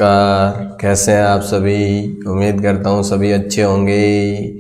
नमस्कार, कैसे हैं आप सभी। उम्मीद करता हूँ सभी अच्छे होंगे।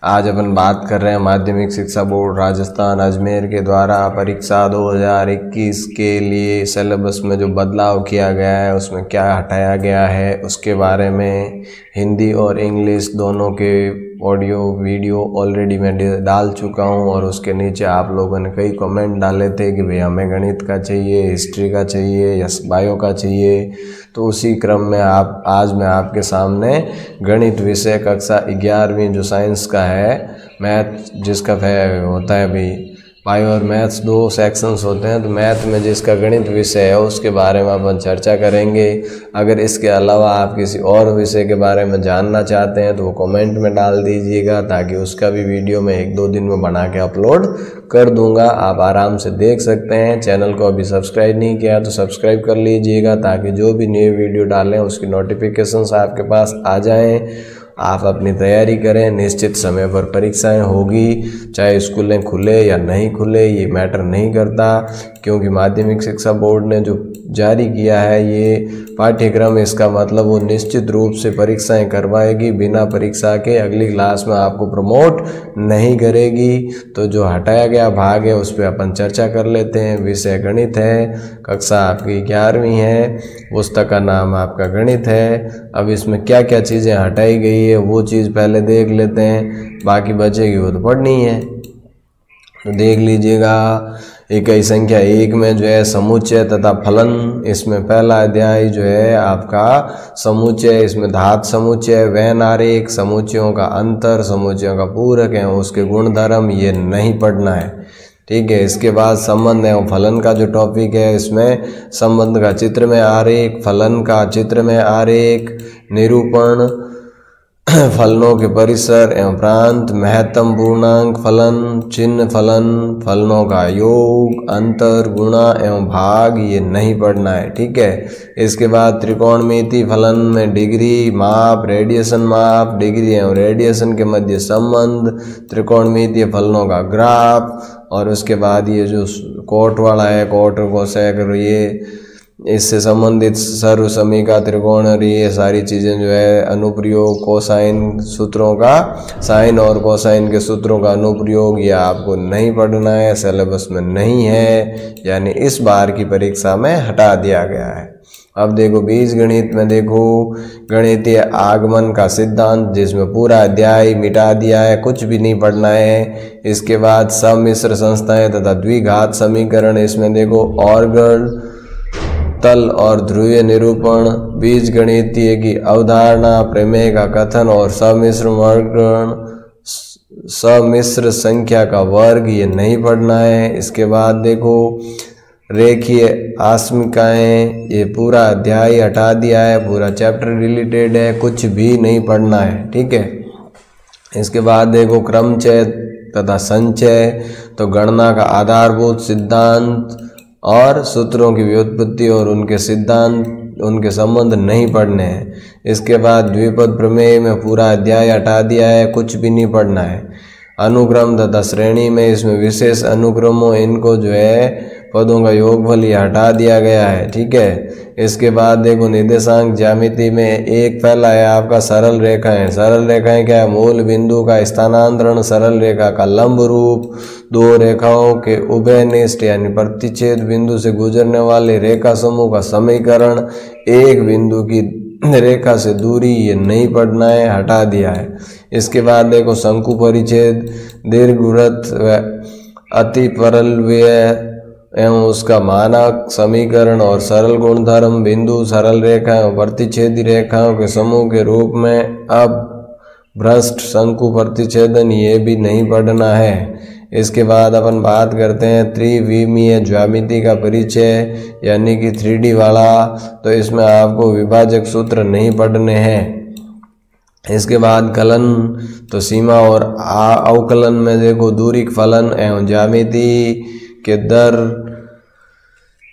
आज अपन बात कर रहे हैं माध्यमिक शिक्षा बोर्ड राजस्थान अजमेर के द्वारा परीक्षा 2021 के लिए सिलेबस में जो बदलाव किया गया है, उसमें क्या हटाया गया है उसके बारे में। हिंदी और इंग्लिश दोनों के ऑडियो वीडियो ऑलरेडी मैं डाल चुका हूं और उसके नीचे आप लोगों ने कई कमेंट डाले थे कि भाई हमें गणित का चाहिए, हिस्ट्री का चाहिए या बायो का चाहिए। तो उसी क्रम में आज मैं आपके सामने गणित विषय कक्षा 11वीं जो साइंस का है, मैथ जिसका होता है भाई बायो और मैथ्स दो सेक्शंस होते हैं, तो मैथ में जिसका गणित विषय है उसके बारे में अपन चर्चा करेंगे। अगर इसके अलावा आप किसी और विषय के बारे में जानना चाहते हैं तो वो कमेंट में डाल दीजिएगा, ताकि उसका भी वीडियो मैं 1-2 दिन में बना के अपलोड कर दूंगा। आप आराम से देख सकते हैं। चैनल को अभी सब्सक्राइब नहीं किया तो सब्सक्राइब कर लीजिएगा, ताकि जो भी नए वीडियो डालें उसकी नोटिफिकेशंस आपके पास आ जाएँ। आप अपनी तैयारी करें। निश्चित समय पर परीक्षाएं होगी, चाहे स्कूलें खुले या नहीं खुले ये मैटर नहीं करता, क्योंकि माध्यमिक शिक्षा बोर्ड ने जो जारी किया है ये पाठ्यक्रम, इसका मतलब वो निश्चित रूप से परीक्षाएं करवाएगी। बिना परीक्षा के अगली क्लास में आपको प्रमोट नहीं करेगी। तो जो हटाया गया भाग है उस पर अपन चर्चा कर लेते हैं। विषय गणित है, कक्षा आपकी 11वीं है, पुस्तक का नाम आपका गणित है। अब इसमें क्या क्या चीज़ें हटाई गई है वो चीज़ पहले देख लेते हैं, बाकी बचेगी वो तो पढ़नी है। तो देख लीजिएगा, इकाई संख्या 1 में जो है समुच्चय तथा फलन, इसमें पहला अध्याय जो है आपका समुच्चय, इसमें धात समुच्चय, वैन आरेख, समुच्चयों का अंतर, समुच्चयों का पूरक है, उसके गुणधर्म, ये नहीं पढ़ना है, ठीक है। इसके बाद संबंध एवं फलन का जो टॉपिक है, इसमें संबंध का चित्र में आरेख, फलन का चित्र में आरेख, निरूपण, फलनों के परिसर एवं प्रांत, महत्तम पूर्णांक फलन, चिन्ह फलन, फलनों का योग, अंतर, गुणा एवं भाग, ये नहीं पढ़ना है, ठीक है। इसके बाद त्रिकोणमिति फलन में डिग्री, माप, रेडियशन माप, डिग्री एवं रेडियशन के मध्य संबंध, त्रिकोणमितीय फलनों का ग्राफ, और उसके बाद ये जो कोट वाला है, कोट कोसेक, ये इससे संबंधित सर्व समीका, त्रिकोण, और ये सारी चीज़ें जो है अनुप्रयोग, कोसाइन सूत्रों का, साइन और कोसाइन के सूत्रों का अनुप्रयोग, ये आपको नहीं पढ़ना है, सिलेबस में नहीं है, यानी इस बार की परीक्षा में हटा दिया गया है। अब देखो बीज गणित में देखो गणितीय आगमन का सिद्धांत, जिसमें पूरा अध्याय मिटा दिया है, कुछ भी नहीं पढ़ना है। इसके बाद सम्मिश्र संस्थाएं तथा द्विघात समीकरण, इसमें देखो ऑर्गन, तल और ध्रुवीय निरूपण, बीज गणितीय की अवधारणा, प्रमेय का कथन और सम्मिश्र वर्गीकरण, सम्मिश्र संख्या का वर्ग, ये नहीं पढ़ना है। इसके बाद देखो रेखीय आस्मिकाएं, ये पूरा अध्याय हटा दिया है, पूरा चैप्टर रिलेटेड है, कुछ भी नहीं पढ़ना है, ठीक है। इसके बाद देखो क्रमचय तथा संचय, तो गणना का आधारभूत सिद्धांत और सूत्रों की व्युत्पत्ति और उनके सिद्धांत, उनके संबंध नहीं पढ़ने हैं। इसके बाद द्विपद प्रमेय में पूरा अध्याय हटा दिया है, कुछ भी नहीं पढ़ना है। अनुक्रम तथा श्रेणी में, इसमें विशेष अनुक्रमों, इनको जो है पदों का योगफल ये हटा दिया गया है, ठीक है। इसके बाद देखो निर्देशांक ज्यामिति में एक पहला है आपका सरल रेखाएं। सरल रेखाएं क्या है? मूल बिंदु का स्थानांतरण, सरल रेखा का लंब रूप, दो रेखाओं के उभयनिष्ठ यानी प्रतिच्छेद बिंदु से गुजरने वाले रेखा समूह का समीकरण, एक बिंदु की रेखा से दूरी, ये नहीं पढ़ना है, हटा दिया है। इसके बाद देखो शंकु परिच्छेद, दीर्घवृत्त व अति परल व्यय एवं उसका मानक समीकरण और सरल गुणधर्म, बिंदु, सरल रेखाएं, प्रतिच्छेदी रेखाओं के समूह के रूप में अब भ्रष्ट शंकु प्रतिच्छेदन, ये भी नहीं पढ़ना है। इसके बाद अपन बात करते हैं त्रिविमीय ज्यामिति का परिचय, यानी कि 3D वाला, तो इसमें आपको विभाजक सूत्र नहीं पढ़ने हैं। इसके बाद कलन, तो सीमा और अवकलन में देखो दूरी फलन एवं ज्यामिति के दर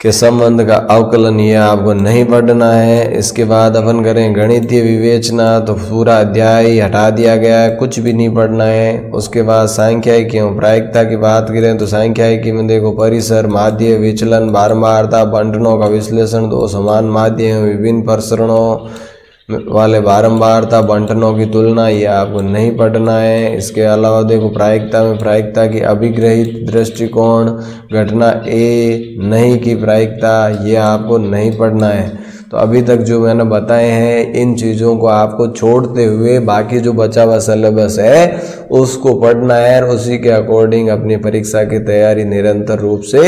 के संबंध का अवकलन, ये आपको नहीं पढ़ना है। इसके बाद अपन करें गणितीय विवेचना, तो पूरा अध्याय ही हटा दिया गया है, कुछ भी नहीं पढ़ना है। उसके बाद सांख्यिकी एवं प्रायिकता की बात करें तो सांख्यिकी में देखो परिसर, माध्य, विचलन, बारंबारता, बंटनों का विश्लेषण, दो समान माध्य एवं विभिन्न प्रसरणों वाले बारंबारता, बंटनों की तुलना, ये आपको नहीं पढ़ना है। इसके अलावा देखो प्रायिकता में प्रायिकता की अभिग्रहित दृष्टिकोण, घटना ए नहीं की प्रायिकता, ये आपको नहीं पढ़ना है। तो अभी तक जो मैंने बताए हैं इन चीज़ों को आपको छोड़ते हुए बाकी जो बचा हुआ सिलेबस है उसको पढ़ना है और उसी के अकॉर्डिंग अपनी परीक्षा की तैयारी निरंतर रूप से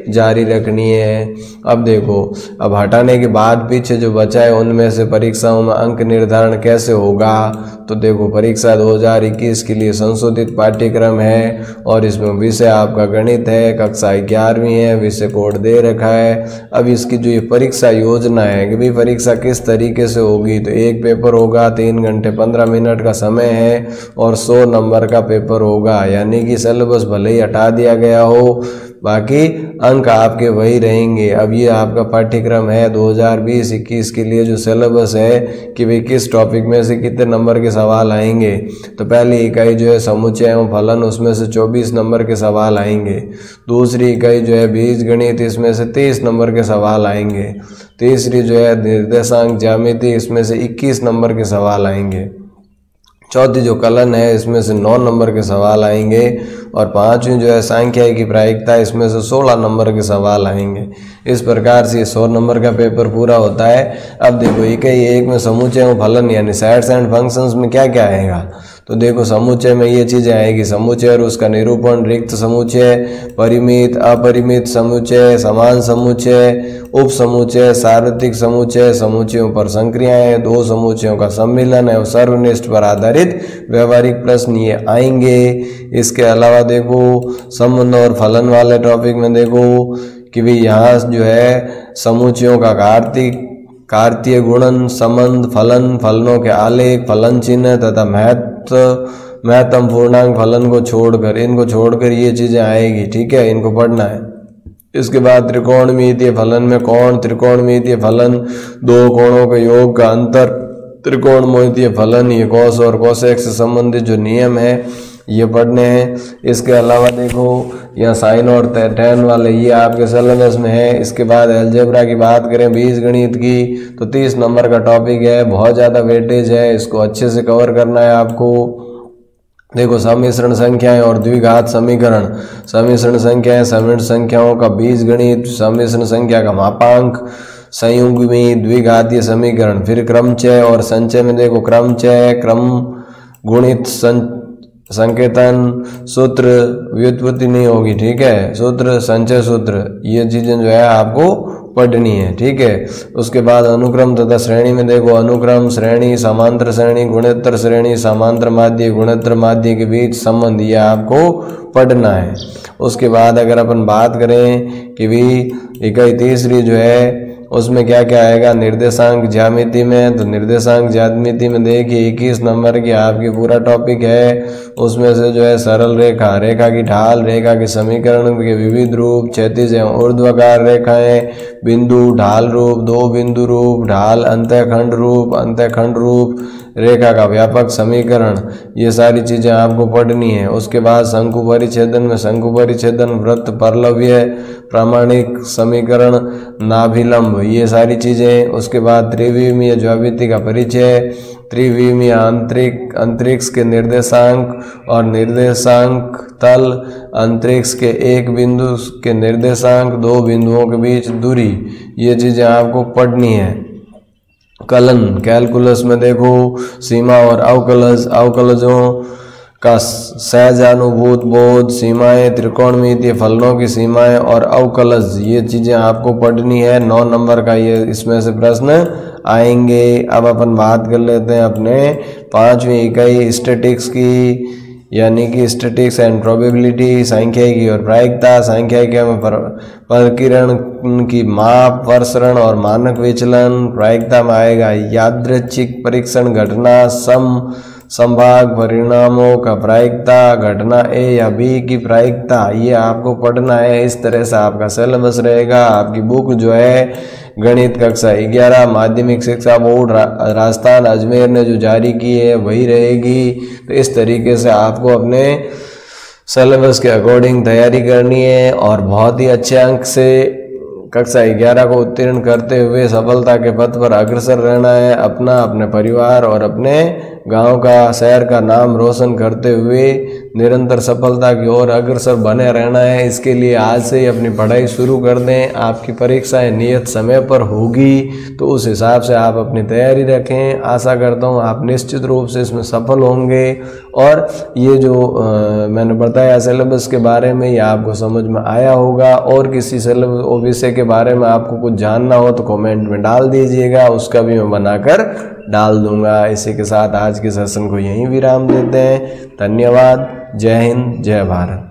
जारी रखनी है। अब देखो, अब हटाने के बाद पीछे जो बचा है उनमें से परीक्षाओं में अंक निर्धारण कैसे होगा, तो देखो परीक्षा 2021 के लिए संशोधित पाठ्यक्रम है और इसमें विषय आपका गणित है, कक्षा 11वीं है, विषय कोड दे रखा है। अब इसकी जो ये परीक्षा योजना है कि भाई परीक्षा किस तरीके से होगी, तो एक पेपर होगा, 3 घंटे 15 मिनट का समय है और 100 नंबर का पेपर होगा। यानी कि सिलेबस भले ही हटा दिया गया हो, बाकी अंक आपके वही रहेंगे। अब ये आपका पाठ्यक्रम है 2020-21 के लिए जो सिलेबस है कि भाई किस टॉपिक में से कितने नंबर के सवाल आएंगे। तो पहली इकाई जो है समुच्चय एवं फलन, उसमें से 24 नंबर के सवाल आएंगे। दूसरी इकाई जो है बीजगणित, इसमें से 30 नंबर के सवाल आएंगे। तीसरी जो है निर्देशांक ज्यामिति, इसमें से 21 नंबर के सवाल आएंगे। चौथी जो कलन है इसमें से 9 नंबर के सवाल आएंगे और पांचवी जो है सांख्यिकी की प्रायिकता, इसमें से 16 नंबर के सवाल आएंगे। इस प्रकार से 100 नंबर का पेपर पूरा होता है। अब देखो इकाई 1 में समुच्चय एवं फलन यानी सेट्स एंड फंक्शंस में क्या क्या आएगा, तो देखो समुच्चय में ये चीज़ें आएगी, समुच्चय और उसका निरूपण, रिक्त समुच्चय, परिमित अपरिमित समुच्चय, समान समुच्चय, उप समुच्चय, सार्वत्रिक समुच्चय, समुच्चयों पर संक्रियाएं, दो समुच्चयों का सम्मिलन है और सर्वनिष्ठ पर आधारित व्यवहारिक प्रश्न ये आएंगे। इसके अलावा देखो संबंध और फलन वाले टॉपिक में देखो कि भाई यहाँ जो है समुच्चयों का कार्तीय गुणन, संबंध, फलन, फलनों के आलेख, फलन चिन्ह तथा महत्तम पूर्णांक फलन को छोड़कर, इनको छोड़कर ये चीज़ें आएगी। ठीक है, इनको पढ़ना है। इसके बाद त्रिकोणमितीय फलन में कोण, त्रिकोणमितीय फलन, दो कोणों के योग का अंतर, त्रिकोणमितीय फलन, ये कॉस और कोसेक से संबंधित जो नियम है ये पढ़ने हैं। इसके अलावा देखो यहाँ साइन और टैन वाले ये आपके सिलेबस में है। इसके बाद अलजेब्रा की बात करें, बीजगणित की, तो 30 नंबर का टॉपिक है, बहुत ज़्यादा वेटेज है, इसको अच्छे से कवर करना है आपको। देखो सम्मिश्रण संख्याएं और द्विघात समीकरण, सम्मिश्रण संख्याएं समिश्र संख्याओं का बीजगणित, सम्मिश्रण संख्या का मापांक, संयुग्मी द्विघातीय समीकरण, फिर क्रमचय और संचय में देखो क्रमचय, क्रम गुणित संकेतन, सूत्र, व्युत्पत्ति नहीं होगी, ठीक है, सूत्र, संचय सूत्र, ये चीजें जो है आपको पढ़नी है। ठीक है, उसके बाद अनुक्रम तथा श्रेणी में देखो अनुक्रम, श्रेणी, समांतर श्रेणी, गुणोत्तर श्रेणी, समांतर माध्य, गुणोत्तर माध्य के बीच संबंध, ये आपको पढ़ना है। उसके बाद अगर अपन बात करें कि भी इकाई तीसरी जो है उसमें क्या क्या आएगा, निर्देशांक ज्यामिति में, तो निर्देशांक ज्यामिति में देखिए 21 नंबर की आपकी पूरा टॉपिक है। उसमें से जो है सरल रेखा, रेखा की ढाल, रेखा के समीकरण के विविध रूप, क्षैतिज एवं ऊर्ध्वाकार रेखाएं, बिंदु, ढाल रूप, दो बिंदु रूप, ढाल, अंतःखंड रूप, अंतःखंड रूप, रेखा का व्यापक समीकरण, ये सारी चीज़ें आपको पढ़नी है। उसके बाद शंकु परिच्छेदन में शंकु परिच्छेदन, वृत्त, परलव्य, प्रामाणिक समीकरण, नाभिलंब, ये सारी चीज़ें। उसके बाद त्रिविमीय ज्यामिति का परिचय, त्रिविमीय अंतरिक्ष के निर्देशांक और निर्देशांक तल, अंतरिक्ष के एक बिंदु के निर्देशांक, दो बिंदुओं के बीच दूरी, ये चीज़ें आपको पढ़नी है। कलन, कैलकुलस में देखो सीमा और अवकलजों का सहजानुभूत बोध, सीमाएं, त्रिकोणमितीय फलनों की सीमाएं और अवकलज, ये चीज़ें आपको पढ़नी है। 9 नंबर का ये इसमें से प्रश्न आएंगे। अब अपन बात कर लेते हैं अपने 5वीं इकाई स्टैटिक्स की, यानी कि स्टैटिक्स एंड प्रोबेबिलिटी, सांख्यिकी और प्रायिकता। सांख्यिकी में प्रकीर्ण की माप, प्रसरण और मानक विचलन। प्रायिकता में आएगा यादृच्छिक परीक्षण, घटना, सम, संभाग परिणामों का प्रायिकता, घटना ए या बी की प्रायिकता, ये आपको पढ़ना है। इस तरह से आपका सिलेबस रहेगा। आपकी बुक जो है गणित कक्षा 11 माध्यमिक शिक्षा बोर्ड राजस्थान अजमेर ने जो जारी की है वही रहेगी। तो इस तरीके से आपको अपने सिलेबस के अकॉर्डिंग तैयारी करनी है और बहुत ही अच्छे अंक से कक्षा 11 को उत्तीर्ण करते हुए सफलता के पथ पर अग्रसर रहना है। अपने परिवार और अपने गांव का, शहर का नाम रोशन करते हुए निरंतर सफलता की ओर अग्रसर बने रहना है। इसके लिए आज से ही अपनी पढ़ाई शुरू कर दें। आपकी परीक्षाएं नियत समय पर होगी, तो उस हिसाब से आप अपनी तैयारी रखें। आशा करता हूं आप निश्चित रूप से इसमें सफल होंगे। और ये जो मैंने बताया सिलेबस के बारे में, ये आपको समझ में आया होगा। और किसी सिलेबस विषय के बारे में आपको कुछ जानना हो तो कमेंट में डाल दीजिएगा, उसका भी मैं बनाकर डाल दूंगा। इसी के साथ आज के सेशन को यहीं विराम देते हैं। धन्यवाद। जय हिंद, जय भारत।